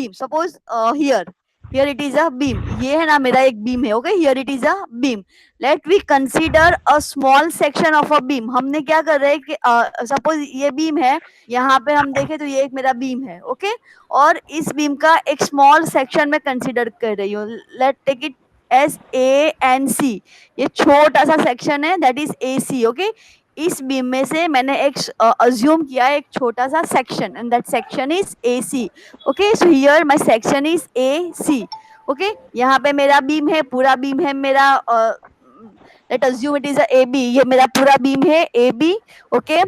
beam. Suppose here it is a beam. ये है ना मेरा एक beam है. Okay, here it is a beam. Let we consider a small section of a beam. हमने क्या कर रहे हैं कि suppose ये beam है, यहाँ पे हम देखें तो ये एक मेरा beam है. Okay, और इस beam का एक small section में consider कर रही हूँ. Let take it as A and C. ये छोटा सा section है, that is AC. Okay, इस बीम में से मैंने एक अज्यूम किया एक छोटा सा section and that section is AC. Okay, so here my section is AC. Okay, यहाँ पे मेरा बीम है, पूरा बीम है मेरा, late assume it is a AB. ये मेरा पूरा बीम है AB. Okay,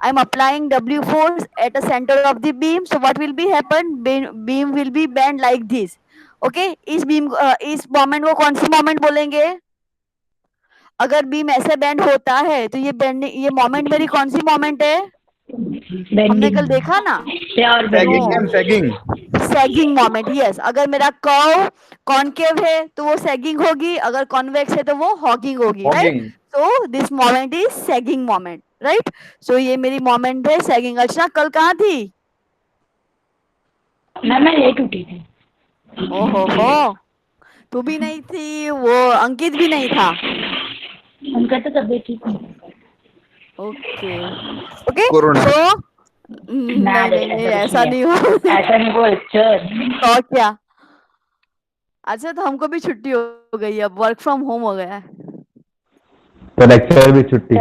I am applying W force at the center of the beam. So what will be happen? Beam will be bent like this. Okay, इस beam इस moment को कौन सी moment बोलेंगे? अगर बीम ऐसे बेंड होता है तो ये बेंडिंग, ये मोमेंट मेरी कौन सी मोमेंट है? हमने कल देखा ना, सैगिंग मोमेंट. यस, अगर मेरा कर्व कॉनकेव है तो वो सैगिंग होगी, अगर कॉन्वेक्स है तो वो हॉगिंग होगी. Right, so this moment is sagging moment. Right, so ये मेरी मोमेंट है सैगिंग. अर्चना कल कहाँ थी? मैं लेट उठी थी. ओहो, तू भी नहीं थी, वो अंकित भी नहीं था. उनका तो तबीयत ठीक नहीं. ओके ओके, सो नहीं ऐसा नहीं हो, ऐसा नहीं बोल. तो क्या? अच्छा, तो हमको भी छुट्टी हो गई, अब वर्क फ्रॉम होम हो गया है. तो लेक्चर भी छुट्टी?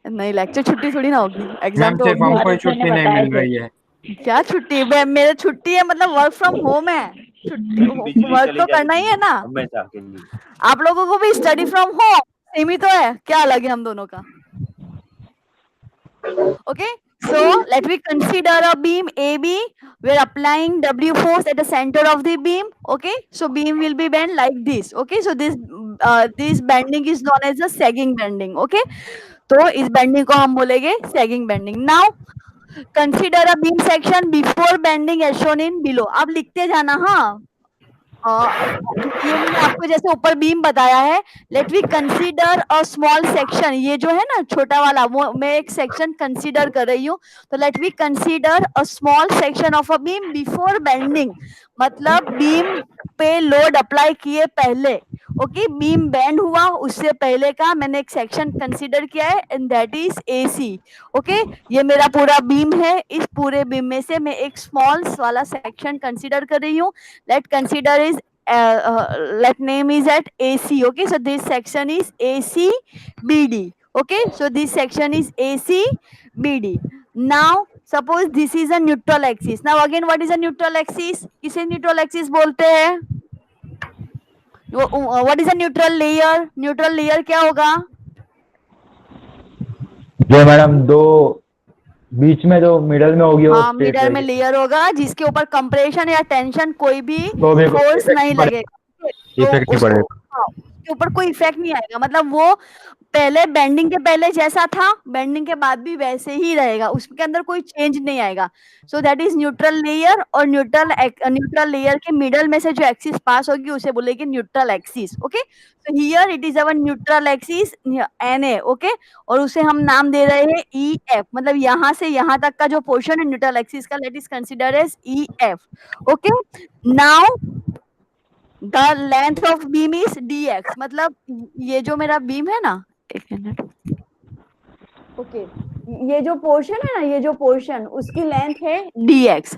नहीं, लेक्चर छुट्टी थोड़ी ना होगी, एग्जाम तो हमको कोई छुट्टी नहीं मिल रही है. क्या छुट्टी? मेरे छुट्टी है, मतलब वर्क फ्रॉम होम है. छुट्टी वर्क तो करना ही है ना. आप लोगों को भी स्टडी फ्रॉम होम सेम ही तो है, क्या अलग है हम दोनों का? Okay, so let we consider a beam AB. We are applying W force at the center of the beam. Okay, so beam will be bent like this. Okay, so this bending is known as a sagging bending. Okay, तो इस bending को हम बोलेंगे sagging bending. Now consider a beam section before bending as shown in below. आप लिखते जाना. हाँ, ये मैंने आपको जैसे ऊपर बीम बताया है. Let we consider a small section. ये जो है ना छोटा वाला, वो मैं एक सेक्शन कंसीडर कर रही हूँ. तो let we consider a small section of a beam before bending. मतलब बीम पे लोड अप्लाई किए पहले. ओके, बीम बेंड हुआ उससे पहले का मैंने एक सेक्शन कंसीडर किया है and that is AC. Okay, ये मेरा पूरा बीम है. इस पूरे बीम में से मैं एक स्मॉल वाला सेक्शन कंसीडर कर रही हूँ. Let consider is let name is at AC. Okay, so this section is AC BD. Okay, so this section is AC BD. Now suppose this is a neutral axis. Now again, what is a neutral axis? किसे neutral axis बोलते हैं? What is a neutral layer? Neutral layer क्या होगा? जो madam दो बीच में जो middle में होगी, हाँ, मिडल में लेयर होगा जिसके ऊपर कंप्रेशन या टेंशन कोई भी फोर्स नहीं लगेगा, इफेक्ट नहीं पड़ेगा. हाँ, उसके ऊपर कोई इफेक्ट नहीं आएगा. मतलब वो पहले बेंडिंग के पहले जैसा था बेंडिंग के बाद भी वैसे ही रहेगा, उसके अंदर कोई चेंज नहीं आएगा. So that is neutral layer. और न्यूट्रल लेयर के मिडल में से जो एक्सिस पास होगी उसे बोलेंगे neutral axis. Okay, so here it is our neutral axis NA. Okay, और उसे हम नाम दे रहे हैं EF. मतलब यहाँ से यहाँ तक का जो पोर्शन है न्यूट्रल एक्सिस का, let is consider as EF. Okay, now the length of beam is DX. मतलब ये जो मेरा बीम है ना, एक मिनट. ओके, ये जो पोर्शन है ना, ये जो पोर्शन उसकी लेंथ है DX.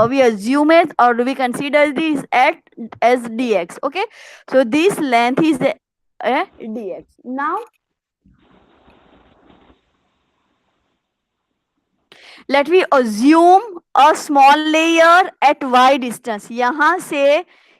वी अज्यूम इट और we consider this as DX. Okay, so this length is DX. Now let we assume a small layer at y distance.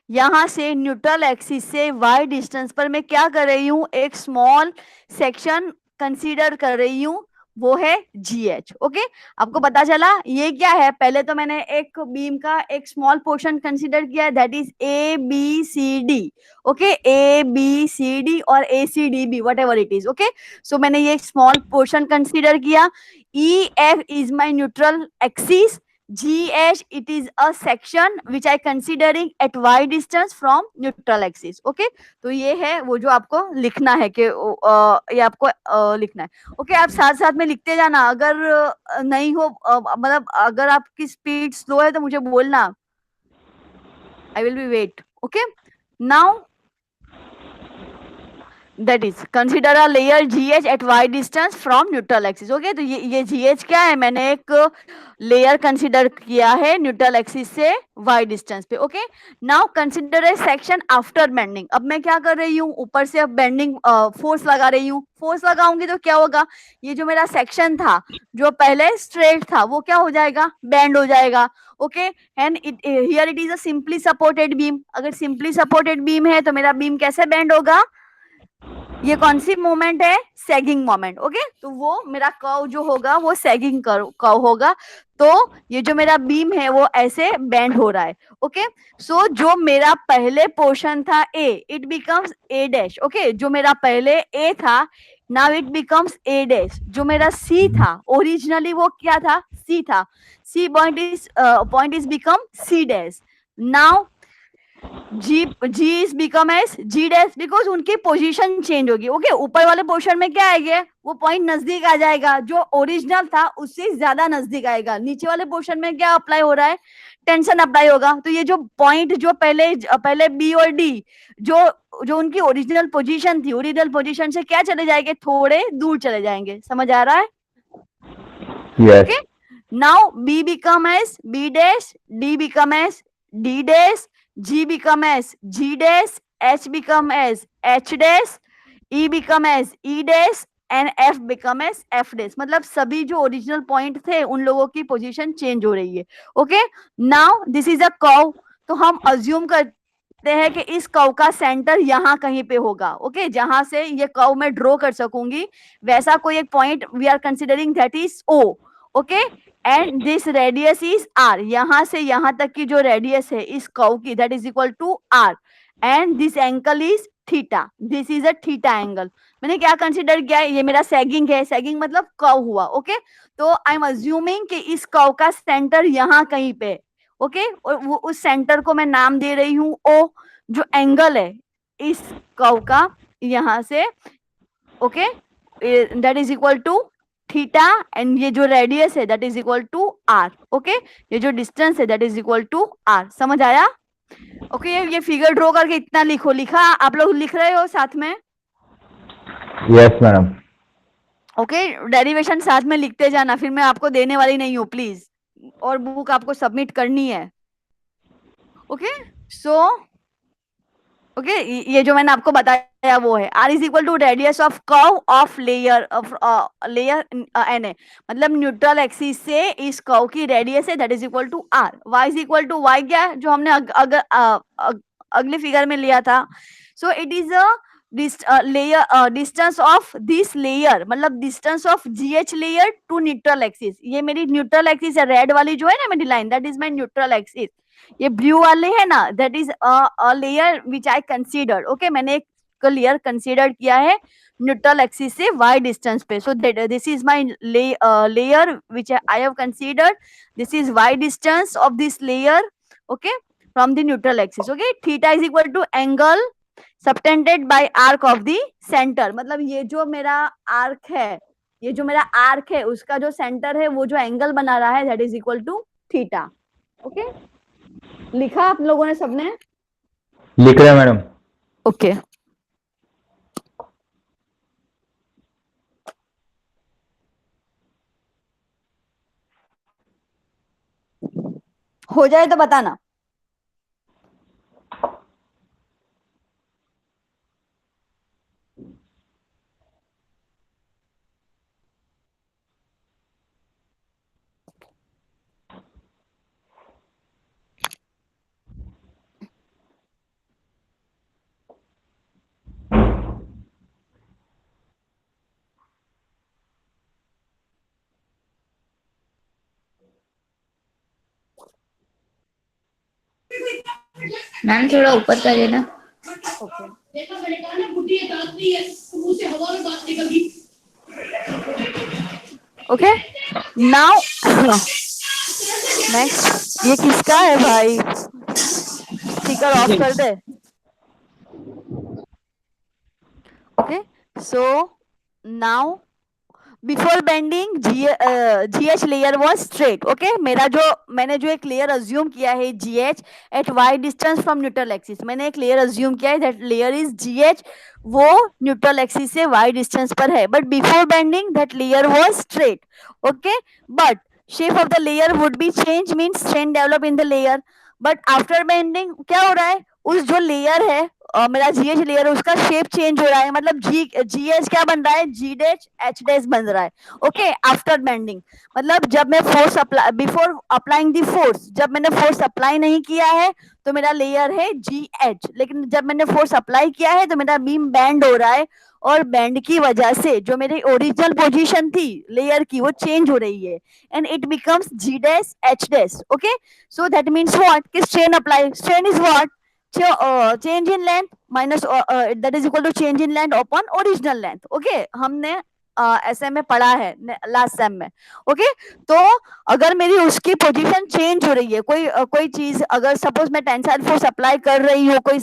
यहाँ से न्यूट्रल एक्सिस से y डिस्टेंस पर मैं क्या कर रही हूँ? एक स्मॉल सेक्शन कंसीडर कर रही हूँ, वो है GH. ओके, आपको पता चला ये क्या है? पहले तो मैंने एक बीम का एक स्मॉल पोर्शन कंसीडर किया है, that is ABCD. Okay, ABCD और ACDB, whatever it is. Okay, so मैंने ये स्मॉल पोर्शन कंसीडर किया. EF is my neutral axis. GH, it is a section which I considering at y distance from neutral axis. Okay, तो ये है वो जो आपको लिखना है कि ये आपको लिखना है. ओके, आप साथ साथ में लिखते जाना. अगर नहीं हो मतलब अगर आपकी स्पीड स्लो है तो मुझे बोलना. I will be wait. Okay. Now that is consider a layer GH at y distance from neutral axis. Okay, तो ये GH क्या है, मैंने एक लेयर कंसिडर किया है न्यूट्रल एक्सिस से y डिस्टेंस पे. Okay, now consider A section after bending. अब मैं क्या कर रही हूँ, ऊपर से अब बेंडिंग फोर्स लगा रही हूँ. फोर्स लगाऊंगी तो क्या होगा, ये जो मेरा सेक्शन था जो पहले स्ट्रेट था वो क्या हो जाएगा, बेंड हो जाएगा. Okay, and here it is a simply supported beam. अगर सिंपली सपोर्टेड बीम है तो मेरा बीम कैसे बेंड होगा, ये कौन सी मोमेंट है, सैगिंग मोमेंट. ओके, तो वो मेरा कर्व जो होगा वो सैगिंग कर्व होगा. तो ये जो मेरा बीम है वो ऐसे बेंड हो रहा है. ओके, सो जो मेरा पहले पोर्शन था A, it becomes A dash. Okay, जो मेरा पहले ए था now it becomes A dash. जो मेरा सी था ओरिजिनली वो क्या था, सी था. C point is become C dash. Now G is become as G dash because उनकी पोजीशन चेंज होगी. ओके, ऊपर वाले पोर्शन में क्या आएगा, वो पॉइंट नजदीक आ जाएगा, जो ओरिजिनल था उससे ज्यादा नजदीक आएगा. नीचे वाले पोर्शन में क्या अप्लाई हो रहा है, टेंशन अप्लाई होगा. तो ये जो पॉइंट जो पहले बी और डी जो उनकी ओरिजिनल पोजीशन थी, ओरिजिनल पोजीशन से क्या चले जाएंगे, थोड़े दूर चले जाएंगे. समझ आ रहा है? Yes. Okay, now B become as B dash, D become as D dash, G become as G dash, H become as H dash, E become as E dash and F become as F dash. मतलब सभी जो original point थे उन लोगों की position change हो रही है. Okay, now this is a curve. तो हम अज्यूम करते हैं कि इस कर्व का सेंटर यहाँ कहीं पे होगा. ओके, जहां से ये कर्व मैं ड्रॉ कर सकूंगी वैसा कोई एक point we are considering that is O. Okay, and this radius is R. यहां से यहां तक की जो रेडियस है इस कर्व की that is equal to R. And this angle is theta. This is a theta angle. मैंने क्या कंसीडर किया, ये मेरा सैगिंग है. सैगिंग मतलब कर्व हुआ. ओके, तो आई एम अज्यूमिंग कि इस कर्व का सेंटर यहाँ कहीं पे. ओके, और वो उस सेंटर को मैं नाम दे रही हूँ O. जो एंगल है इस कर्व का यहाँ से, okay, that is equal to theta. And ये जो रेडियस है that is equal to R. Okay, ये जो डिस्टेंस है that is equal to R. समझ आया? ओके, ये फिगर ड्रॉ करके इतना लिखो. लिखा? आप लोग लिख रहे हो साथ में? Yes, madam. ओके, डेरिवेशन साथ में लिखते जाना, फिर मैं आपको देने वाली नहीं हूँ प्लीज, और बुक आपको सबमिट करनी है. ओके, सो ओके, ये जो मैंने आपको बताया वो है R is equal to radius of curve of layer NA. मतलब न्यूट्रल एक्सिस से इस कर्व की रेडियस है that is equal to R. Y is equal to Y क्या है, जो हमने अगले फिगर में लिया था. So it is a layer distance of this layer, मतलब distance of GH layer to neutral axis. ये मेरी न्यूट्रल एक्सिस है, रेड वाली जो है ना मेरी line, that is my neutral axis. ये ब्लू वाले है ना, that is a layer which I consider. Okay, मैंने एक लेयर कंसीडर किया है न्यूट्रल एक्सिस से y डिस्टेंस पे. So this is my layer which I have considered. This is y distance of this layer, okay, from the neutral axis. Okay, theta is equal to angle subtended by arc of the center. मतलब ये जो मेरा arc है, ये जो मेरा arc है उसका जो सेंटर है वो जो एंगल बना रहा है that is equal to theta. Okay, लिखा आप लोगों ने सबने? लिख रहे हैं मैडम. ओके, हो जाए तो बताना. मैम थोड़ा ऊपर करिए ना. ओके, ओके, नाउ नेक्स्ट, ये किसका है भाई, स्पीकर ऑफ कर दे. Okay, so now before bending GH layer was straight. Okay, मैंने जो एक लेयर अज्यूम किया है GH at Y distance from neutral axis. मैंने एक लेयर अज्यूम किया है दैट लेयर इज GH. वो न्यूट्रल एक्सिस से वाई डिस्टेंस पर है. But before bending that layer was straight. Okay, but shape of the layer would be change, means strain develop in the layer. But after bending क्या हो रहा है, उस जो लेयर है मेरा GH लेयर, उसका शेप चेंज हो रहा है. मतलब GH क्या बन रहा है, G डैश H डैश बन रहा है. Okay, after bending. मतलब जब मैं force apply, before applying the force, जब मैंने फोर्स अप्लाई नहीं किया है तो मेरा लेयर है GH. लेकिन जब मैंने फोर्स अप्लाई किया है तो मेरा बीम बैंड हो रहा है, और बैंड की वजह से जो मेरी ओरिजिनल पोजीशन थी लेयर की वो चेंज हो रही है, and it becomes G dash H dash. Okay, so that means what, कि strain apply. Strain is what, change in length minus that is equal to change in length upon original length. Okay, हमने ऐसे में पढ़ा है last sem में. Okay, तो अगर मेरी उसकी पोजीशन चेंज हो रही है, कोई चीज, अगर सपोज मैं टेंसाइल फोर्स अप्लाई कर रही हूँ, कोई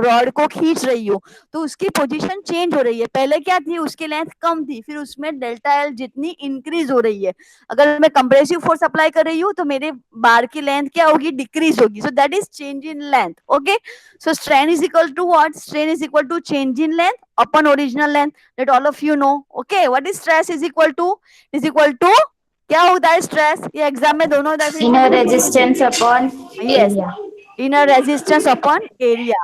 रॉड को खींच रही हूँ, तो उसकी पोजीशन चेंज हो रही है. पहले क्या थी, उसकी लेंथ कम थी, फिर उसमें डेल्टा एल जितनी इंक्रीज हो रही है. अगर मैं कंप्रेसिव फोर्स अप्लाई कर रही हूँ तो मेरे बार की लेंथ क्या होगी, डिक्रीज होगी. So that is change in length. Okay, so strain is equal to what, strain is equal to change in length upon original length, that all of you know. Okay, what is stress is equal to, is equal to, क्या होता है stress, ये exam में दोनों Inner resistance upon yes, area. inner resistance upon area.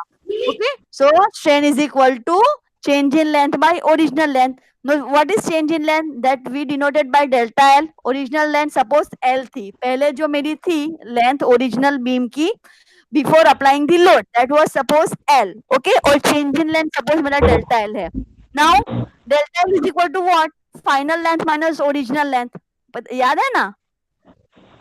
Okay, so strain is equal to change in length by original length. Now what is change in length, that we denoted by delta L. original length suppose L थी, पहले जो मेरी थी length original beam की before applying the load, that was suppose L. Okay, और change in length suppose मेरा delta L है. Now delta L is equal to what, final length minus original length. याद है ना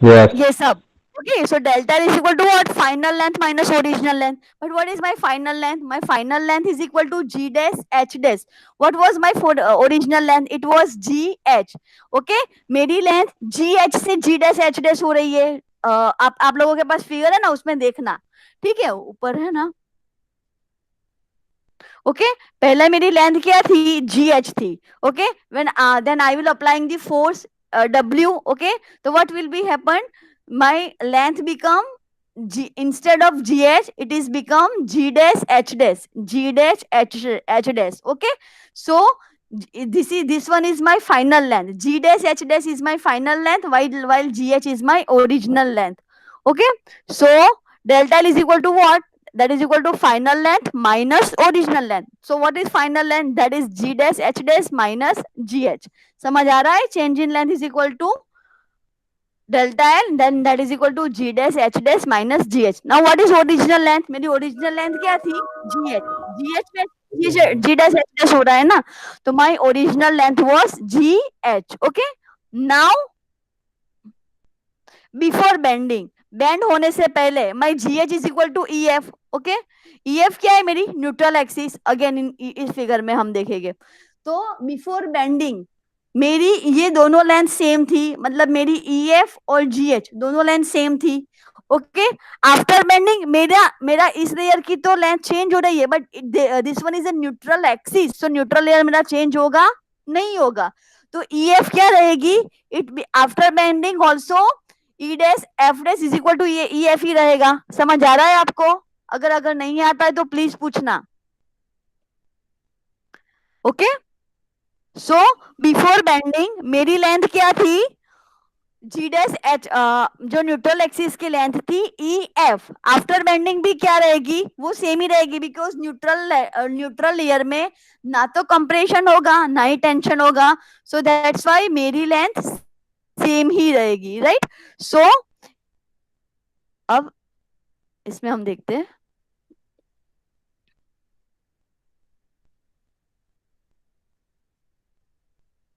Yes. ये सब. Okay, so delta L is equal to what, final length minus original length. But what is my final length, my final length is equal to G dash H dash. What was my original length, it was GH. Okay, मेरी length GH से G dash H dash हो रही है. आप लोगों के पास figure है ना, उसमें देखना. ठीक है, ऊपर है ना. ओके, पहले मेरी लेंथ क्या थी, GH थी. Okay, when then I will applying the force W. Okay, तो what will be happen, my length become G, instead of GH it is become G dash H dash, G dash H dash. Okay, so this one is my final length, G dash H dash is my final length, while GH is my original length. Okay, so delta L is equal to what, that is equal to final length minus original length. So what is final length, that is G dash H dash minus GH. समझ आ रहा है, change in length is equal to delta L, then that is equal to G dash H dash minus GH. Now what is original length, मेरी original length क्या थी, GH. GH में G dash H dash हो रहा है ना, तो my original length was GH. Okay, now before bending, bend होने से पहले my GH is equal to EF. Okay, EF क्या है, मेरी न्यूट्रल एक्सिस. अगेन इस फिगर में हम देखेंगे. तो बिफोर बेंडिंग मेरी ये दोनों लेंथ सेम थी, मतलब मेरी EF और GH दोनों लेंथ सेम थी. ओके, आफ्टर बेंडिंग मेरा इस लेयर की तो लेंथ चेंज हो रही है, but this one is a neutral axis, so neutral layer मेरा चेंज होगा नहीं होगा. तो EF क्या रहेगी, it after bending also E dash F dash is equal to ये EF ही रहेगा. समझ आ रहा है आपको, अगर नहीं आता है तो प्लीज पूछना. ओके, सो बिफोर बेंडिंग मेरी लेंथ क्या थी, G डैश H, जो न्यूट्रल एक्सिस की लेंथ थी EF. आफ्टर बेंडिंग भी क्या रहेगी, वो सेम ही रहेगी, बिकॉज न्यूट्रल लेयर में ना तो कंप्रेशन होगा ना ही टेंशन होगा, सो दैट्स व्हाई मेरी लेंथ सेम ही रहेगी. राइट, सो अब इसमें हम देखते हैं.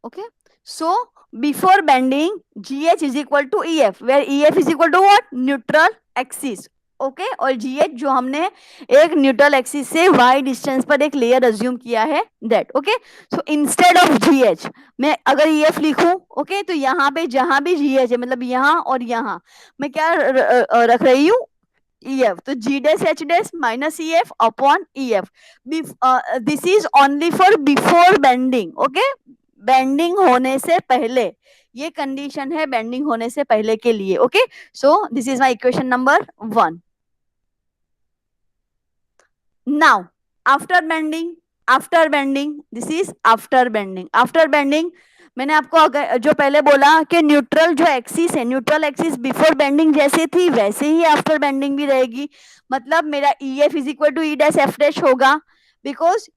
Okay, so before bending GH is equal to EF, where EF is equal to what, neutral axis. Okay, और GH जो हमने एक न्यूट्रल एक्सिस से y डिस्टेंस पर एक लेयर अज्यूम किया है, that. Okay, so instead of GH मैं अगर EF लिखूं, ओके, तो यहाँ पे जहां भी GH है, मतलब यहाँ और यहाँ, मैं क्या रख रही हूँ, EF. तो G dash H dash minus EF upon EF. This is only for before bending. Okay, bending होने से पहले, ये कंडीशन है बेंडिंग होने से पहले के लिए. Okay, so this is my equation number 1. Now, after bending, this is after bending. After bending, मैंने आपको जो पहले बोला कि न्यूट्रल जो एक्सिस है, न्यूट्रल एक्सिस बिफोर बेंडिंग जैसे थी वैसे ही आफ्टर बेंडिंग भी रहेगी. मतलब मेरा E F is equal to E dash F dash होगा, because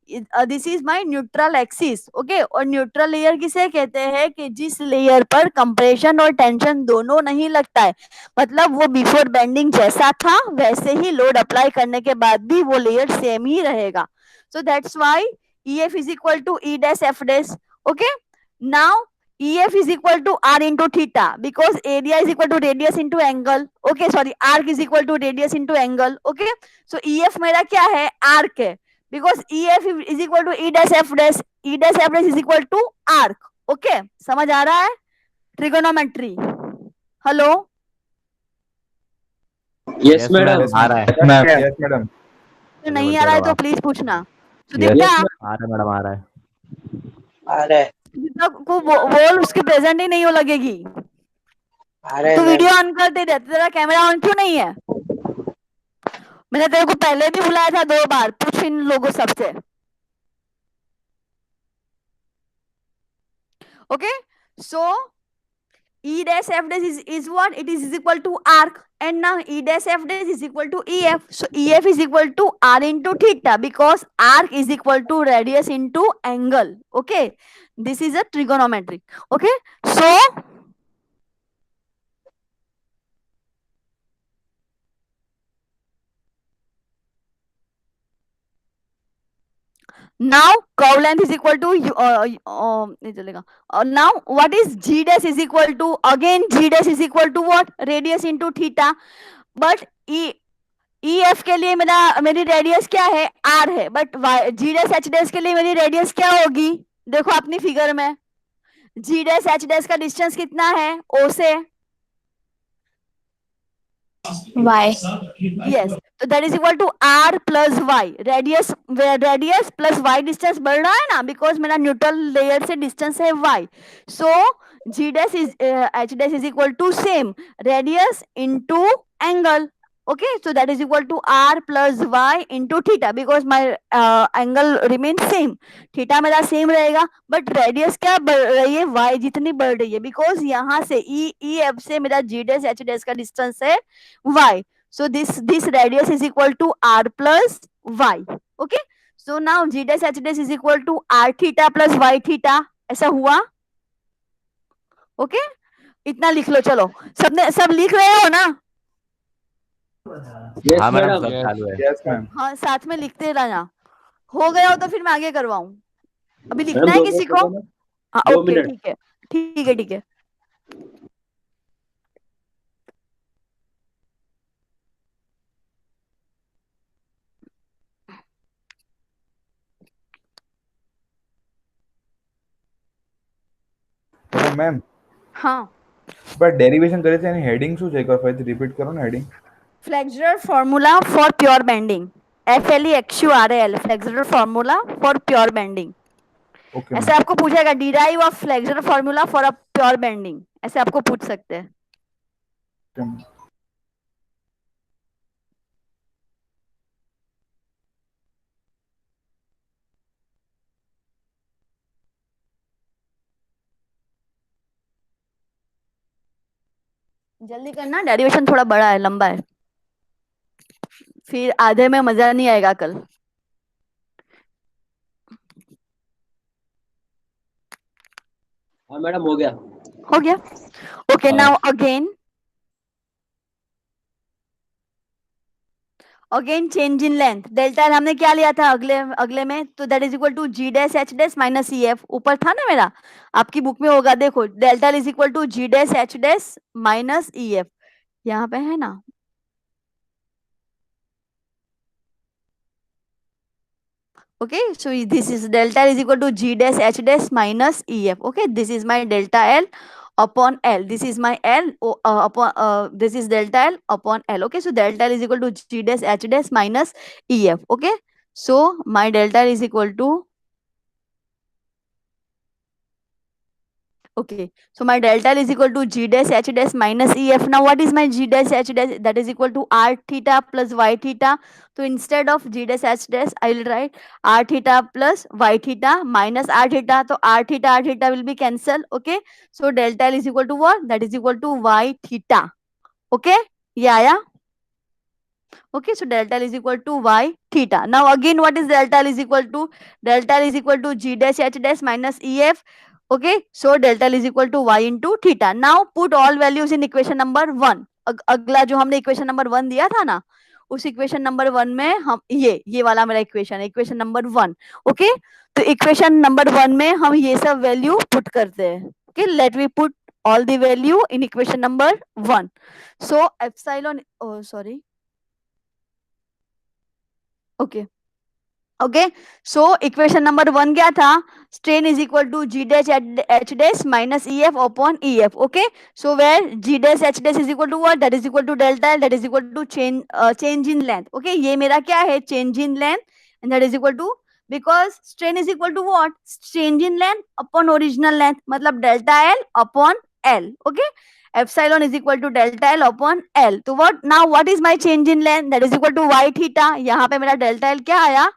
this is my neutral axis. Okay, और न्यूट्रल लेयर किसे कहते हैं कि जिस लेयर पर कंप्रेशन और टेंशन दोनों नहीं लगता है. मतलब वो बिफोर बेंडिंग जैसा था वैसे ही लोड अप्लाई करने के बाद भी वो लेयर सेम ही रहेगा. So that's why E F is equal to E dash F dash. Okay, now EF is equal to R into theta because area is equal to radius into angle. Okay, sorry, arc is equal to radius into angle. Okay, so EF मेरा क्या है, arc है, because EF is equal to E dash F dash. E dash F dash is equal to arc. Okay, समझ आ रहा है? Trigonometry. Hello. Yes madam आ रहा है. Ma'am. Yes madam. तो नहीं आ रहा है तो प्लीज पूछना. सुदीप्ता, आ रहा है मैडम, आ रहा है. अरे को बोल उसकी प्रेजेंट ही नहीं हो लगेगी. अरे तो वीडियो ऑन कर दे, तेरा कैमरा ऑन क्यों नहीं है? मैंने तेरे को पहले भी बुलाया था 2 बार, पूछ इन लोगों सबसे. Okay, so E dash F dash is what? It is equal to arc, and now E dash F dash is equal to EF. So EF is equal to R into theta because arc is equal to radius into angle. Okay, this is a trigonometric. Okay, so now curve length is equal to नहीं चलेगा. Now what is G dash is equal to? Again G dash is equal to what? Radius into theta. But EF के लिए मेरी radius क्या है, R है. But G dash H dash के लिए मेरी रेडियस क्या होगी? देखो अपनी फिगर में G dash H dash का डिस्टेंस कितना है O से? Y. Yes, so that is equal to R plus Y. Radius plus Y distance बढ़ रहा है ना, बिकॉज मेरा न्यूट्रल लेयर से डिस्टेंस है Y. So G dash is H dash is equal to same radius into angle. Okay, so that is equal to R plus Y into theta because my angle remains same. Theta मेरा same रहेगा, but radius क्या बढ़ रही है, Y जितनी बढ़ रही है, बिकॉज यहाँ से E F से मेरा G dash H dash का डिस्टेंस है Y. So this radius is equal to R plus Y. Okay, so now G dash H dash is equal to R theta plus Y theta. ऐसा हुआ? Okay, इतना लिख लो. चलो सब लिख रहे हो ना? हाँ मैडम, सब चालू है. Yes ma'am. हाँ, साथ में लिखते रहना. हो गया हो तो फिर मैं आगे करवाऊं. अभी लिखना है किसी को? हाँ, ओके, ठीक है, ठीक है, ठीक है. મેમ हाँ, બટ ડેરિવેશન કરે છે એની હેડિંગ શું છે, એકવાર ફરીથી રિપીટ કરો ને heading. Flexural formula for pure bending. FLEXURAL, flexural formula for pure bending. Okay ऐसे आपको पूछेगा derive of flexural formula for a pure bending, ऐसे आपको पूछ सकते हैं. મેમ. जल्दी करना, डेरिवेशन थोड़ा बड़ा है, लंबा है, फिर आधे में मजा नहीं आएगा कल. हाँ मैडम हो गया. हो गया? Okay, now again change in length. Delta हमने क्या लिया था अगले में, तो that is equal to G dash H dash minus EF. ऊपर था ना मेरा, आपकी बुक में होगा, देखो delta is equal to G dash H dash minus EF. यहाँ पे है ना. Okay, so this is delta is equal to G dash H dash minus EF. Okay, this is my delta L upon L. This is my L upon this is delta L upon L. Okay, so delta L is equal to G dash H dash minus EF. Okay, so my delta L is equal to Okay, so my delta L is equal to G dash H dash minus EF. Now what is my G dash H dash? That is equal to R theta plus Y theta. So instead of G dash H dash, I will write R theta plus Y theta minus R theta. So R theta will be cancelled. Okay, so delta L is equal to what? That is equal to Y theta. Okay, yeah. Okay, so delta L is equal to Y theta. Now again, what is delta L is equal to? Delta L is equal to G dash H dash minus EF. Okay, so delta L is equal to Y into theta. Now put all values in equation number 1. अगला जो हमने equation number 1 दिया था ना, उस equation number 1 में हम ये वाला मेरा इक्वेशन है, इक्वेशन नंबर 1. ओके, तो इक्वेशन नंबर 1 में हम ये सब वैल्यू पुट करते हैं. Okay, let we put all the value in equation number 1. So epsilon, oh sorry, okay, so equation number 1 क्या था? Strain is equal to G dash H dash minus EF upon EF. Okay, so where G dash H dash is equal to what? That is equal to delta L, that is equal to change in length. Okay, ये मेरा क्या है? Change in length, and that is equal to, because strain is equal to what? Change in length upon original length, मतलब delta L upon L. Okay, epsilon is equal to delta L upon L. तो what is my change in length? That is equal to Y theta. यहाँ पे मेरा delta L क्या आया?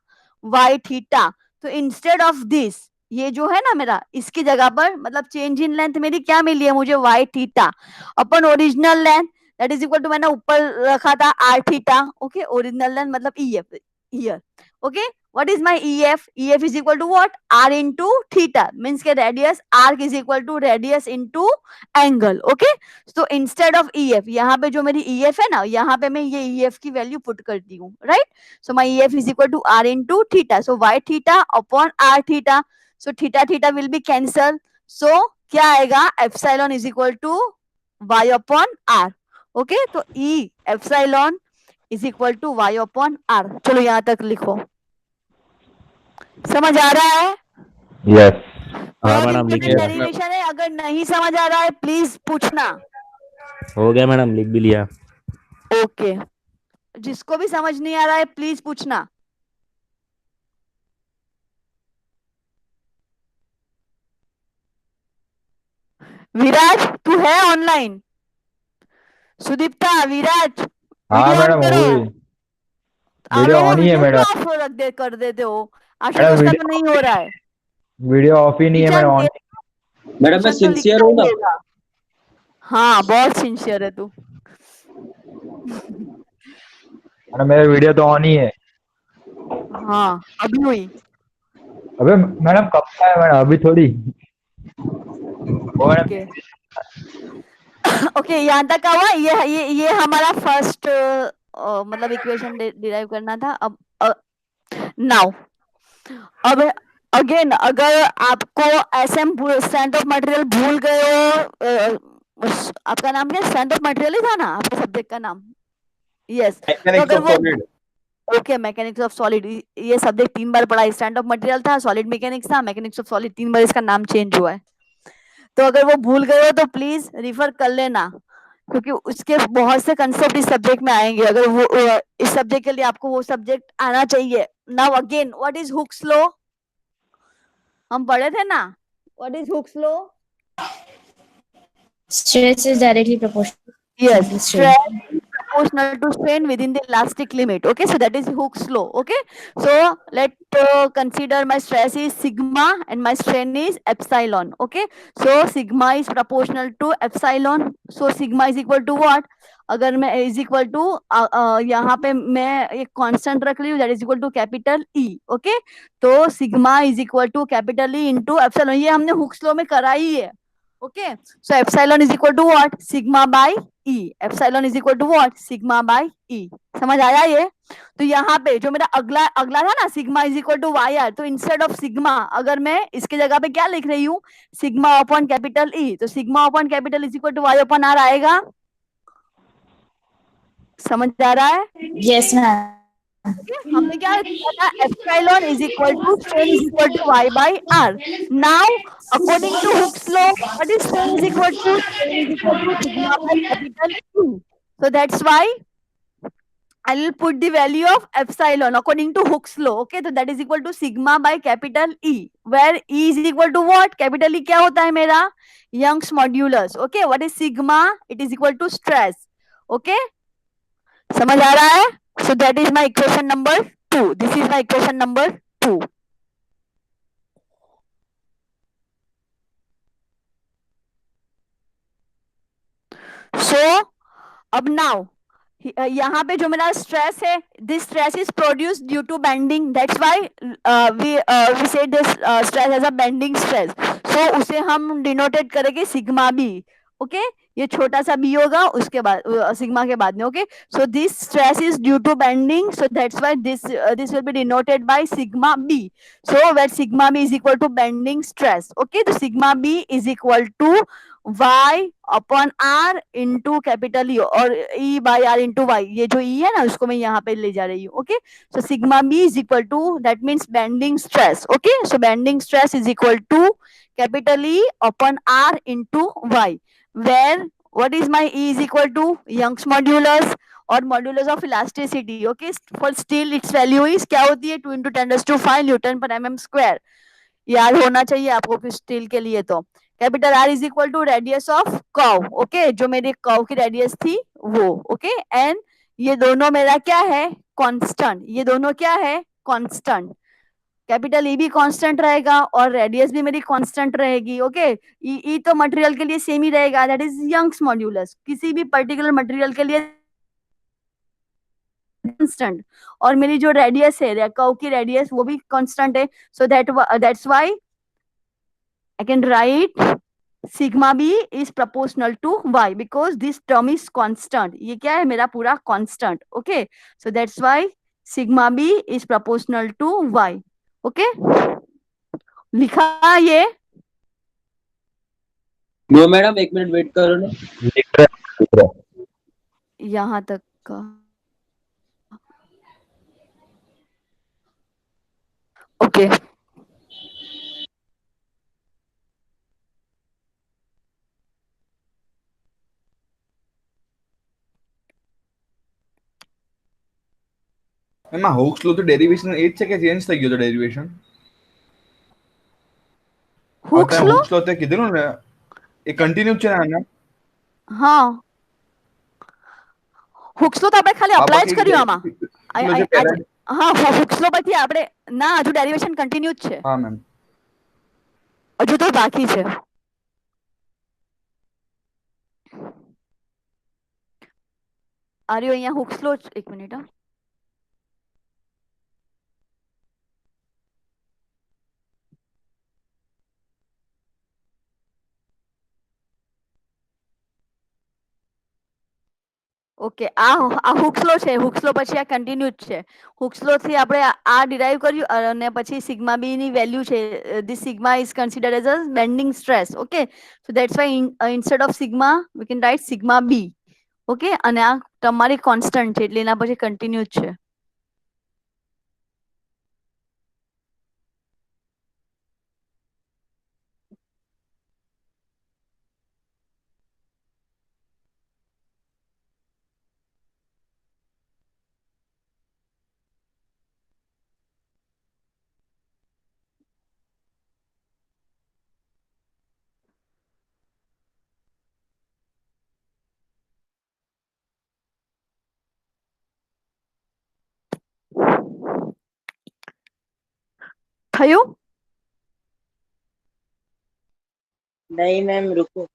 Y theta. तो instead of this, ये जो है ना मेरा, इसकी जगह पर मतलब चेंज इन लेंथ मेरी क्या मिली है मुझे? Y थीटा अपन original length, that is equal to, मैंने ऊपर रखा था R थीटा. ओके, ओरिजिनल लेंथ मतलब EF here. Okay, what is my EF? EF is equal to what? R into theta, means के radius arc is equal to radius into angle. Okay, so instead of EF, यहाँ पे जो मेरी EF है ना, यहाँ पे मैं ये EF की वैल्यू पुट करती हूँ, right? So my EF is equal to R into theta. So Y theta upon R theta. So theta will be cancelled. So क्या आएगा? Epsilon is equal to Y upon R. Okay, तो E epsilon is equal to Y upon R. चलो यहाँ तक लिखो. समझ आ रहा है? यस. हाँ मैडम, लिखिए. डेरिवेशन है, अगर नहीं समझ आ रहा है प्लीज पूछना. हो गया मैडम, लिख भी लिया. ओके, जिसको भी समझ नहीं आ रहा है प्लीज पूछना. विराज, तू है ऑनलाइन? सुदीप्ता, विराज, हाँ मैडम, वीडियो ऑन ही है मैडम. कर देते हो. आशुतोष का तो नहीं हो रहा है. वीडियो ऑफ ही नहीं है मैडम. मैडम मैं सिंसियर हूँ ना. हाँ, बहुत सिंसियर है तू. मैडम मेरा वीडियो तो ऑन ही है. हाँ, अभी हुई. अबे मैडम कब का है मैडम? अभी थोड़ी. ओके, ओके, यहाँ तक का हुआ. ये हमारा फर्स्ट मतलब इक्वेशन डिराइव करना था. अब नाउ अब अगेन, अगर आपको एसएम स्ट्रेंथ ऑफ मटेरियल भूल गए हो, आपका नाम क्या? स्ट्रेंथ ऑफ मटेरियल ही था ना आपके सब्जेक्ट का नाम? Yes. Okay, mechanics of solid, ये सब्जेक्ट 3 बार पढ़ा. स्टैंड ऑफ मटेरियल था, सॉलिड मैकेनिक्स था, मैकेनिक्स ऑफ सॉलिड, 3 बार इसका नाम चेंज हुआ है. तो अगर वो भूल गए हो तो प्लीज रिफर कर लेना, क्योंकि उसके बहुत से कंसेप्ट इस सब्जेक्ट में आएंगे. अगर वो इस सब्जेक्ट के लिए आपको वो सब्जेक्ट आना चाहिए. Now again, what is Hooke's law? हम पढ़े थे ना, what is Hooke's law? Stress is directly proportional. Yes, to stress strain. is proportional to strain within the elastic limit. Okay, so that is Hooke's law. Okay, so let consider my stress is sigma and my strain is epsilon. Okay, so sigma is proportional to epsilon. So sigma is equal to what? अगर मैं is equal to यहाँ पे मैं एक constant रख रही हूँ, that is equal to capital E. Okay, तो sigma is equal to capital E into epsilon. ये हमने Hooke's law में करा ही है. Okay, so epsilon is equal to what? Sigma by E. Epsilon is equal to what? Sigma by E. समझ आया ये? तो यहाँ पे जो मेरा अगला था ना, sigma is equal to y r, तो इंस्टेड ऑफ सिग्मा अगर मैं इसके जगह पे क्या लिख रही हूँ? Sigma upon capital E. तो sigma upon capital is equal to y upon r आएगा. समझ आ रहा है? Yes, ma'am. हमने क्या किया था? Epsilon is equal to strain is equal to Y by R. Now according to Hooke's law, what is strain is equal to? Strain is equal to sigma by capital E. So that's why I will put the value of epsilon according to Hooke's law. Okay, so that is equal to sigma by capital E, where E is equal to what? Capital E क्या होता है मेरा? Young's modulus. Okay, what is sigma? It is equal to stress. Okay, समझ आ रहा है? So that is my equation number 2. This is my equation number 2. So अब now यहाँ पे जो मेरा स्ट्रेस है, this stress is produced due to bending, that's why we say this stress as a bending stress. So उसे हम denoted करेंगे sigma B. Okay, ये छोटा सा बी होगा उसके बाद सिग्मा के बाद में. Okay, so this stress is due to bending, so that's why this will be denoted by sigma b. So where sigma B is equal to bending stress. Okay, तो sigma B is equal to y upon r into capital E और e by r into y. ये जो e है ना उसको मैं यहाँ पे ले जा रही हूँ. Okay, so sigma b is equal to, that means bending stress. Okay, so bending stress is equal to capital E upon r into Y, where what is my E is equal to Young's modulus और modulus of elasticity. Okay, for steel its value is क्या होती है? 2 into 10⁵ newton per mm square. याद होना चाहिए आपको steel के लिए. तो capital R is equal to radius of curve. Okay, जो मेरी कर्व की रेडियस थी वो. ओके, एंड ये दोनों मेरा क्या है? कांस्टेंट. ये दोनों क्या है? कांस्टेंट. कैपिटल ई भी कांस्टेंट रहेगा और रेडियस भी मेरी कांस्टेंट रहेगी. ओके, ई तो मटेरियल के लिए सेम ही रहेगा, दैट इज यंग्स मॉड्यूलस. किसी भी पर्टिकुलर मटेरियल के लिए कांस्टेंट, और मेरी जो रेडियस है कर्व की रेडियस वो भी कांस्टेंट है. सो that's why I can write sigma b is proportional to y because this term is constant. ये क्या है? मेरा पूरा constant. Okay, so that's why sigma b is proportional to y. Okay, लिखा ये? नो मैडम, 1 मिनट वेट करो ना. लिख रहा है. यहाँ तक का. ओके, એમાં હોક્સ લો તો ડેરિવેશન એ જ છે કે ચેન્જ થઈ ગયો તો ડેરિવેશન? Hooke's law? હોક્સ લો તે કીધેલું ને એ કન્ટિન્યુ છે ને આના? હા, Hooke's law તો આપણે ખાલી અપ્લાય જ કર્યું આમાં. હા, Hooke's law પછી આપણે ના, હજુ ડેરિવેશન કન્ટિન્યુ જ છે. હા મેમ, હજુ તો બાકી છે. આર્યો અહીંયા Hooke's law, એક મિનિટ. ઓકે, આ Hooke's law છે. Hooke's law પછી આ કન્ટિન્યુ જ છે. Hooke's law થી આપણે આ ડિરાઈવ કર્યું અને પછી સિગ્મા બી ની વેલ્યુ છે. This sigma is considered as a bending stress. Okay, so that's why instead of sigma we can write sigma B. Okay, અને આ તમારી કોન્સ્ટન્ટ છે એટલે એના પછી કન્ટિન્યુ જ છે. થયું? नहीं मैम, रुको.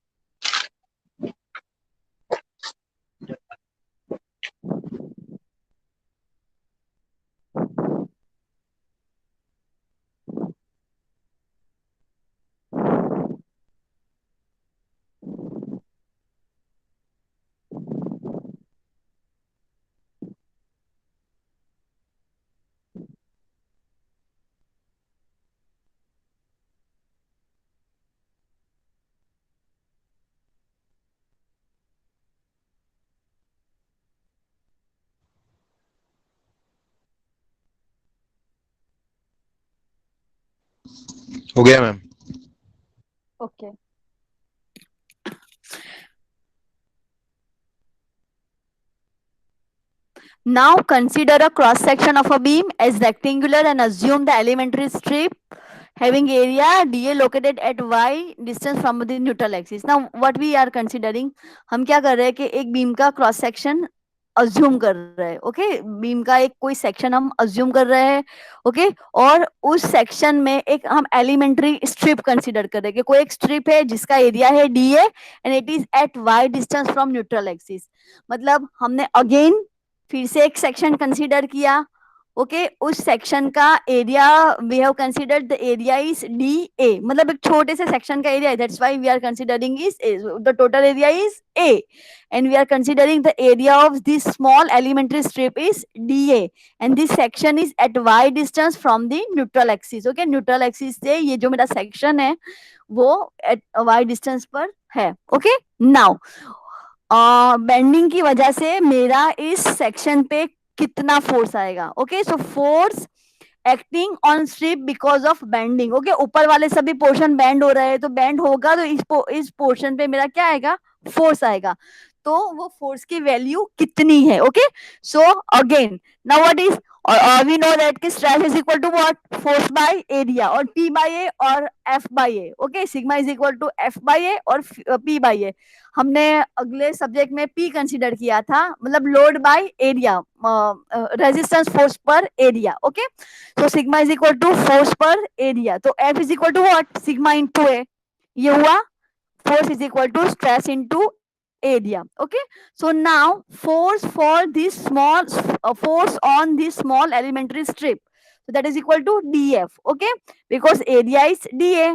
हो गया ma'am. Okay, Now consider a cross section of a beam as rectangular and assume the elementary strip having area dA located at y distance from the neutral axis. Now what we are considering, हम क्या कर रहे हैं कि एक beam का cross section assume कर रहे हैं. ओके, बीम का एक कोई सेक्शन हम अज्यूम कर रहे हैं. ओके, और उस सेक्शन में एक हम एलिमेंट्री स्ट्रिप कंसीडर कर रहे हैं कि कोई एक स्ट्रिप है जिसका एरिया है DA and it is at Y distance from neutral axis. मतलब हमने अगेन फिर से एक सेक्शन कंसीडर किया. ओके, उस सेक्शन का area we have considered the area is D A, मतलब एक छोटे से सेक्शन का एरिया है, that's why we are considering is the total area is A and we are considering the area of this small elementary strip is dA and this section is at y distance from the neutral axis. Okay, neutral axis से ये जो मेरा section है वो at y distance पर है. Okay, now bending की वजह से मेरा इस सेक्शन पे कितना फोर्स आएगा. Okay, so force acting on strip because of bending. Okay, ऊपर वाले सभी पोर्शन बेंड हो रहे हैं तो बेंड होगा तो इस पोर्शन पे मेरा क्या आएगा, फोर्स आएगा. तो वो फोर्स की वैल्यू कितनी है. Okay, so again now what is, we know that कि stress is equal to what, force by area, और P बाय ए और F by A. Okay, sigma is equal to F by A और P by ए. हमने अगले subject में P consider किया था, मतलब load by area, resistance force per area. Okay, so sigma is equal to force per area, तो F is equal to what, sigma into A. ये हुआ force is equal to stress into area. Okay, so now force for this small force on this small elementary strip, so that is equal to dF. Okay, because area is dA,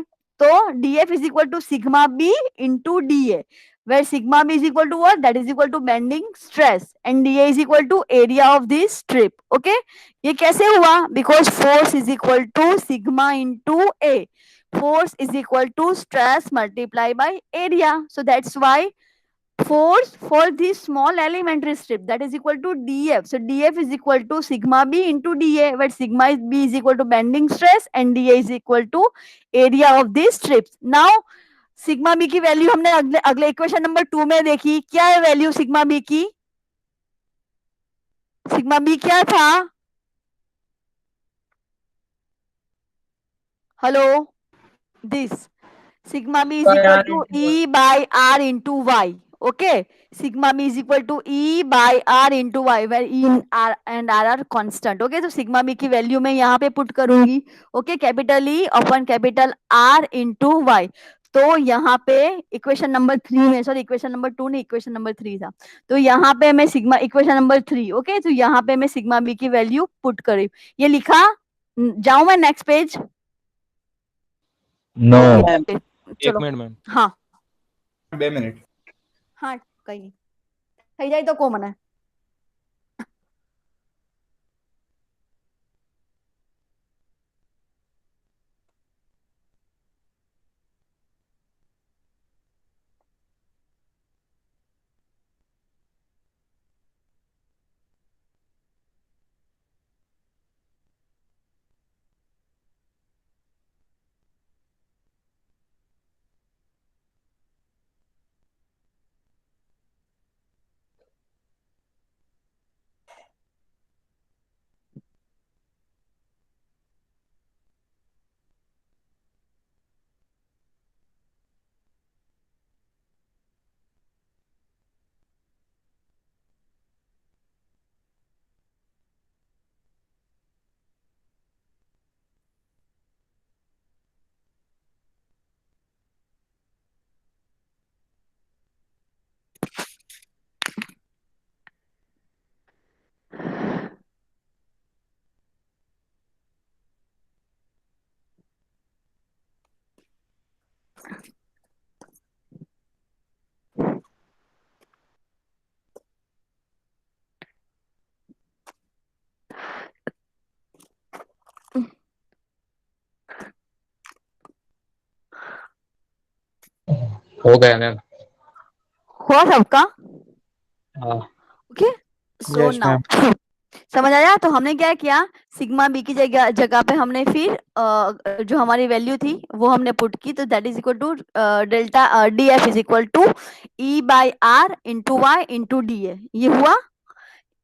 so dF is equal to sigma b into dA, where sigma b is equal to what, that is equal to bending stress, and dA is equal to area of this strip. Okay, ये कैसे हुआ, because force is equal to sigma into A, force is equal to stress multiplied by area, so that's why force for this small elementary strip, that is equal to dF. So dF is equal to sigma b into dA, where sigma b is equal to bending stress and dA is equal to area of these strips. Now sigma B की value हमने अगले equation number 2 में देखी. क्या है value sigma B की, sigma B क्या था, hello, this sigma b is equal to E by R into Y. Okay, sigma b is equal to E by R into Y, where E and R are constant. Okay, तो sigma b की value मैं यहाँ पे put करूंगी. Okay, capital E अपन capital R into Y. तो यहाँ पे equation number 3 में, सॉरी इक्वेशन नंबर 2 नहीं, इक्वेशन नंबर 3 था, तो यहाँ पे मैं सिग्मा, इक्वेशन नंबर 3. ओके, तो यहाँ पे मैं सिग्मा बी की वैल्यू पुट करी, ये लिखा. जाऊं मैं नेक्स्ट पेज, नो एक मिनट मैम. हाँ 2 મિનિટ. हाँ कहीं नहीं, થઈ જાય તો કો મને. हो गया मैम. हुआ सबका. हाँ. ओके, सो नाउ समझ आया. तो हमने क्या किया, सिग्मा बी की जगह पे हमने फिर जो हमारी वैल्यू थी वो हमने पुट की, तो that is equal to delta d f is equal to E by r into Y into d A. ये हुआ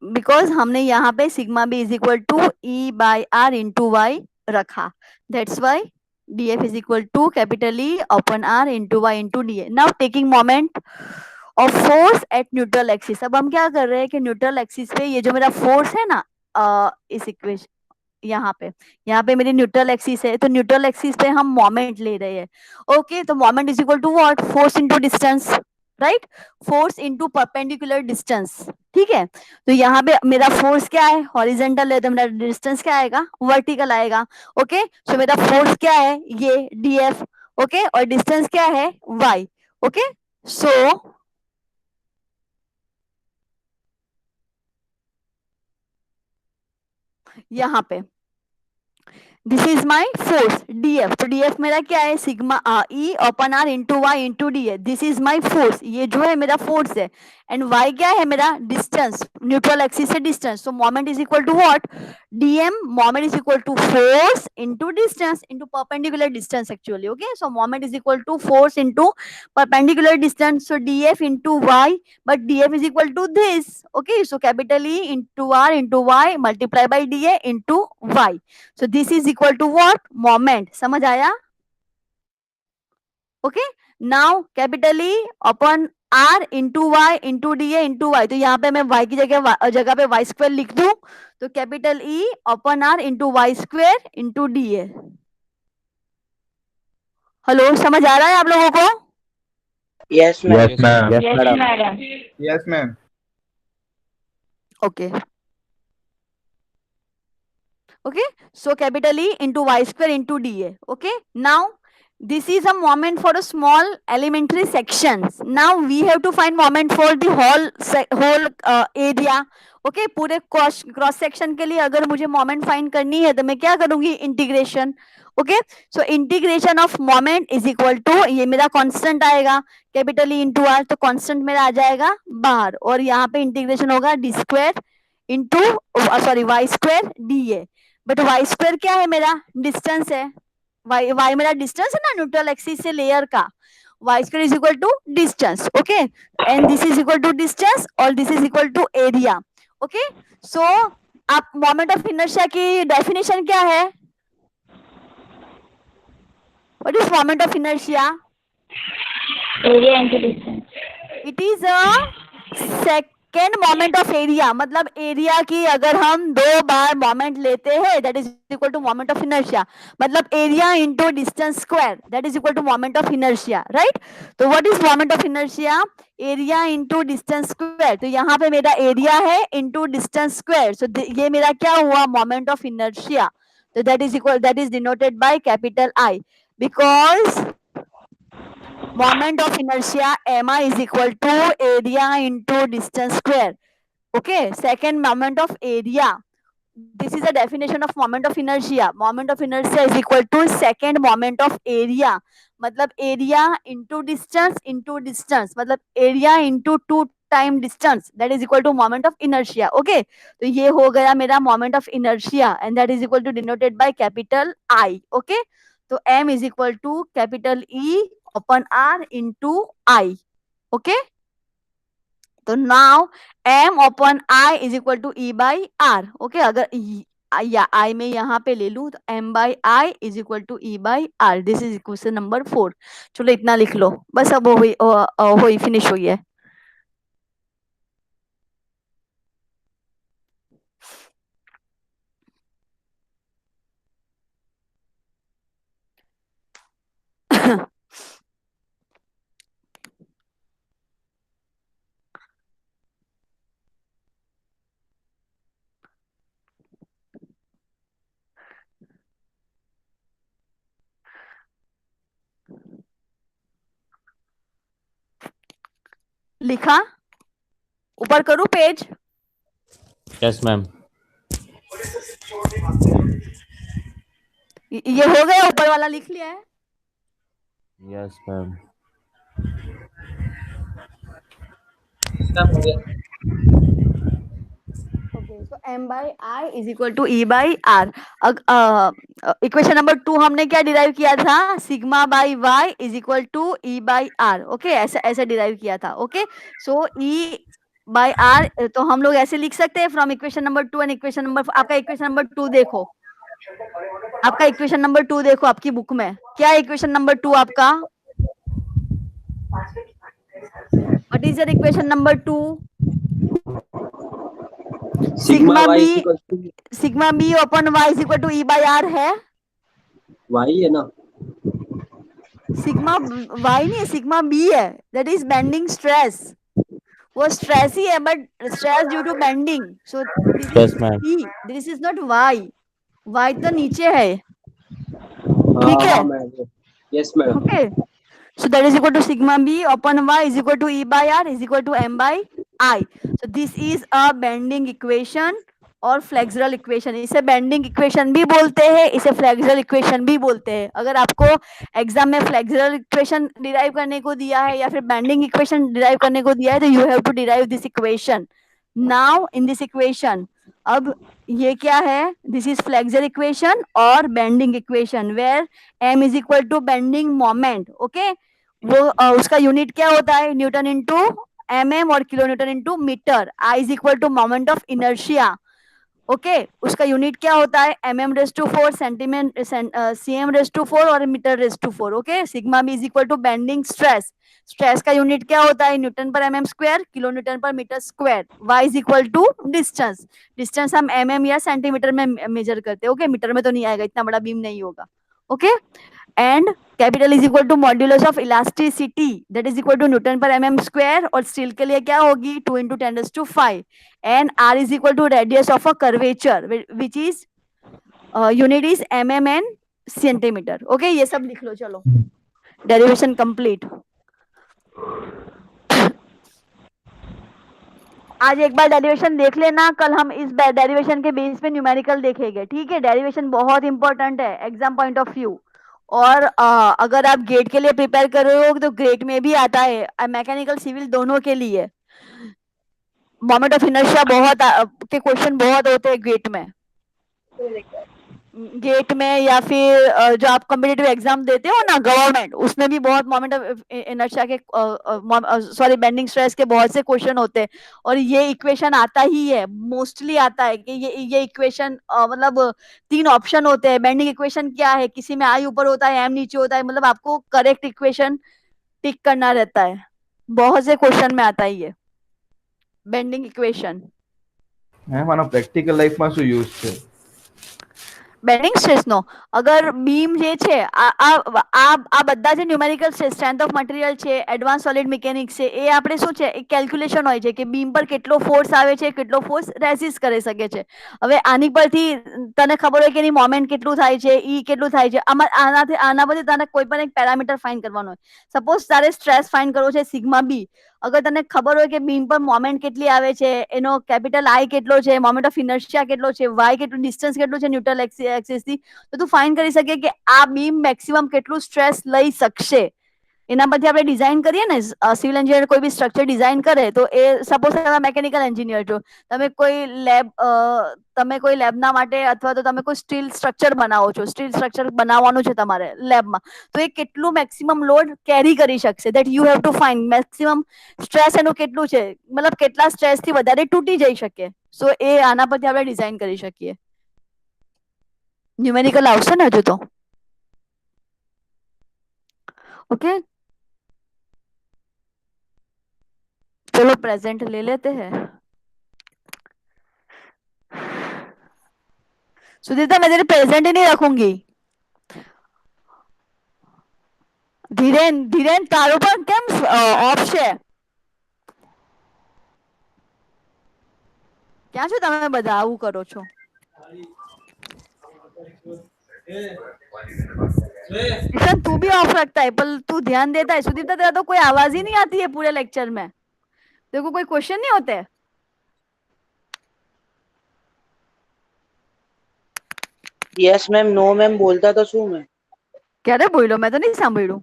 बिकॉज हमने यहाँ पे sigma B is equal to E by r into y रखा, that's why df is equal to capital E upon R into y into dA. Now taking moment of force at neutral axis. अब हम क्या कर रहे हैं कि neutral axis पे ये जो मेरा फोर्स है ना, इस इक्वेशन यहाँ पे मेरी न्यूट्रल एक्सिस है, तो न्यूट्रल एक्सिस पे हम मोमेंट ले रहे हैं. ओके, तो moment is equal to what, force into distance, right, force into perpendicular distance. ठीक है, तो यहाँ पे मेरा फोर्स क्या है, हॉरिजेंटल है, तो मेरा डिस्टेंस क्या आएगा, वर्टिकल आएगा. ओके, सो मेरा फोर्स क्या है, ये df. ओके, और डिस्टेंस क्या है, y. ओके, सो यहाँ पे this is my force df. तो df मेरा क्या है, sigma E upon R into Y into D है. दिस इज माई फोर्स, ये जो है मेरा फोर्स है. एंड y क्या है मेरा, डिस्टेंस, न्यूट्रल एक्सिस से distance. So moment is equal to what, dm. Moment is equal to force into distance into perpendicular distance actually. Okay, so moment is equal to force into perpendicular distance. So df into Y, but df is equal to this. Okay, so capital E into R into Y multiply by da into Y. So this is equal to what, moment. समझ आया? Okay, now capital E upon R into Y into dA into Y. तो यहाँ पे मैं Y की जगह पे y square लिख दूं, तो capital E upon R into Y square into dA. Hello, समझ आ रहा है आप लोगों को? Yes ma'am. Yes ma'am. Yes, madam. Yes, ma'am. Okay. Okay, so capital E into y square into dA. Okay, now this is a moment for a small elementary sections. Now we have to find moment for the whole area. Okay, पूरे cross section के लिए अगर मुझे moment find करनी है तो मैं क्या करूंगी, integration. Okay, so integration of moment is equal to, ये मेरा कांस्टेंट आएगा कैपिटल E इंटू आर, तो कांस्टेंट मेरा आ जाएगा बाहर, और यहाँ पे इंटीग्रेशन होगा D square into sorry Y square D A. But Y square क्या है, मेरा डिस्टेंस है. वाई मेरा डिस्टेंस है ना न्यूट्रल एक्सिस से लेयर का. Y square is equal to distance. Okay, and this is equal to distance और this is equal to area. Okay, so आप मोमेंट ऑफ इनर्शिया की डेफिनेशन क्या है, what is moment of inertia? Area into distance. It is a second moment of area. मतलब area की अगर हम 2 बार मोमेंट लेते हैं, that is equal to moment of inertia. मतलब area into distance square, that is equal to moment of inertia, right. तो what is moment of inertia, area into distance square. तो यहाँ पे मेरा एरिया है इंटू डिस्टेंस स्क्वायर, सो ये मेरा क्या हुआ, मोमेंट ऑफ इनर्शिया. तो that is equal, that is denoted by capital I, because moment of inertia mi is equal to area into distance square. Okay, second moment of area, this is a definition of moment of inertia. Moment of inertia is equal to second moment of area. मतलब area into distance मतलब area into 2 time distance, that is equal to moment of inertia. Okay, तो ये हो गया मेरा moment of inertia and that is equal to denoted by capital I. Okay, तो m is equal to capital E upon R into I. Okay, तो now m upon I is equal to E by R. Okay, अगर या I में यहाँ पे ले लूँ तो m by I is equal to E by R. This is question number 4. चलो इतना लिख लो बस, अब हुई फिनिश हुई है. लिखा, ऊपर करूँ पेज? Yes, ma'am. ये हो गया, ऊपर वाला लिख लिया है. Yes, ma'am. Okay, so m by I is equal to E by R. Equation number 2 हमने क्या डिराइव किया था, sigma by y is equal to E by R. Okay, ऐसा डिराइव किया था. Okay, so E by R, तो हम लोग ऐसे लिख सकते हैं from equation number 2 and equation number, आपका इक्वेशन नंबर 2 देखो, आपका इक्वेशन नंबर 2 देखो आपकी बुक में, क्या है इक्वेशन नंबर 2 आपका? What is your equation number 2? Sigma sigma Y B, equal to sigma B upon Y is equal to E by R है। वाई है ना? सिग्मा वाई नहीं है, सिग्मा बी है, दैट इज बेंडिंग स्ट्रेस, वो stress ही है but stress due to bending, so this is Yes, ma'am. B, this is not Y, Y तो नीचे है, हाँ ठीक है, हाँ madam, yes madam. Okay, so that is equal to sigma b upon y is equal to e by r is equal to m by I. So this is a bending equation और flexural equation, इसे bending equation भी बोलते हैं, इसे flexural equation भी बोलते हैं। अगर आपको एग्जाम में फ्लेक्सरल इक्वेशन डिराइव करने को दिया है या फिर बेंडिंग इक्वेशन डिराइव करने को दिया है तो you have to derive this equation. Now in this equation, अब ये क्या है, दिस इज फ्लेक्सरल इक्वेशन और bending equation where m is equal to bending moment, okay, वो उसका यूनिट क्या होता है, न्यूटन इंटू mm और kilo newton into metre, I is equal to moment of inertia, okay, उसका यूनिट क्या होता है, mm raise to 4, centimetre cm raise to 4 और metre raise to 4, okay. Sigma B is equal to bending stress, stress का unit क्या होता है, newton per mm square, kilo newton per metre square, y is equal to distance, distance हम mm या centimetre में measure करते हैं, okay, metre में तो नहीं आएगा, इतना बड़ा बीम नहीं होगा, okay, and capital is equal to modulus of elasticity that is equal to newton per mm square, और स्टील के लिए क्या होगी 2 into 10⁵, and r is equal to radius of a curvature which is unit is mm and centimetre, okay, ये सब लिख लो, चलो derivation complete. आज एक बार डेरिवेशन देख लेना, कल हम इस डेरिवेशन के बेस पे न्यूमेरिकल देखेंगे, ठीक है। डेरिवेशन बहुत इंपॉर्टेंट है एग्जाम पॉइंट ऑफ व्यू, और अगर आप गेट के लिए प्रिपेयर कर रहे हो तो गेट में भी आता है, मैकेनिकल सिविल दोनों के लिए मोमेंट ऑफ इनर्शिया बहुत के क्वेश्चन बहुत होते हैं गेट में, गेट में या फिर जो आप कॉम्पिटिटिव एग्जाम देते हो ना गवर्नमेंट, उसमें भी बहुत मोमेंट ऑफ इनर्शिया के सॉरी बेंडिंग स्ट्रेस के बहुत से क्वेश्चन होते हैं, और ये इक्वेशन आता ही है, मोस्टली आता है कि ये इक्वेशन मतलब 3 ऑप्शन होते हैं। बेंडिंग इक्वेशन क्या है, किसी में आई ऊपर होता है एम नीचे होता है, मतलब आपको करेक्ट इक्वेशन टिक करना रहता है, बहुत से क्वेश्चन में आता ही है बेंडिंग इक्वेशन। મેમ આનો પ્રેક્ટિકલ લાઈફમાં શું યુઝ છે? બેન્ડિંગ સ્ટ્રેસનો અગર બીમ જે છે આ બધા જે ન્યુમેરિકલ છે, સ્ટ્રેન્થ ઓફ મટીરિયલ છે, એડવાન્સ સોલિડ મિકેનિક્સ છે, એ આપણે શું છે એક કેલ્ક્યુલેશન હોય છે કે બીમ પર કેટલો ફોર્સ આવે છે, કેટલો ફોર્સ રેઝિસ્ટ કરી શકે છે। હવે આની પરથી તને ખબર હોય કે એની મોમેન્ટ કેટલું થાય છે, ઈ કેટલું થાય છે, આના પરથી તને કોઈ પણ એક પેરામીટર ફાઇન્ડ કરવાનો હોય। સપોઝ તારે સ્ટ્રેસ ફાઇન્ડ કરવો છે સિગ્મા બી, અગર તને ખબર હોય કે બીમ પર મોમેન્ટ કેટલી આવે છે, એનો કેપિટલ આઈ કેટલો છે, મોમેન્ટ ઓફ ઇનર્શિયા કેટલો છે, વાય કેટલું, ડિસ્ટન્સ કેટલું છે ન્યુટ્રલ એક્સિસ થી, તો તું ફાઇન્ડ કરી શકે કે આ બીમ મેક્સિમમ કેટલું સ્ટ્રેસ લઈ શકશે। એના પરથી આપણે ડિઝાઇન કરીએ ને, સિવિલ એન્જિનિયર કોઈ બી સ્ટ્રક્ચર ડિઝાઇન કરે તો એ સપોઝ તમે મેકેનિકલ એન્જિનિયર છો, તમે કોઈ લેબના માટે અથવા તો તમે કોઈ સ્ટીલ સ્ટ્રક્ચર બનાવો છો, સ્ટીલ સ્ટ્રક્ચર બનાવવાનું છે તમારે લેબમાં, તો એ કેટલું મેક્સિમમ લોડ કેરી કરી શકશે, that you have to find maximum stress એનું કેટલું છે, મતલબ કેટલા સ્ટ્રેસ થી વધારે તૂટી જઈ શકે, સો એ આના પરથી આપણે ડિઝાઇન કરી શકીએ। ન્યુમેરિકલ આવશે ને હજુ તો, ओके चलो प्रेजेंट ले लेते हैं। सुदीप्ता मैं तेरे प्रेजेंट ही नहीं रखूंगी। धीरेन धीरेन तारो पर केम ऑफ છે? ક્યાં છો તમે બધા આવું કરો છો? ईशान तू भी ऑफ रखता है पर तू ध्यान देता है। सुदीप्ता तेरा तो कोई आवाज ही नहीं आती है पूरे लेक्चर में, तेरे को कोई क्वेश्चन नहीं होते? यस मैम, नो मैम बोलता तो શું મેં? ક્યારે બોલ્યો? મેં તો નહીં સાંભળ્યું।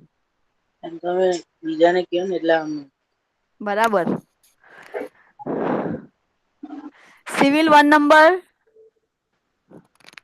એમ તમે બીજાને કહો ને એટલે આમ બરાબર। Civil 1 number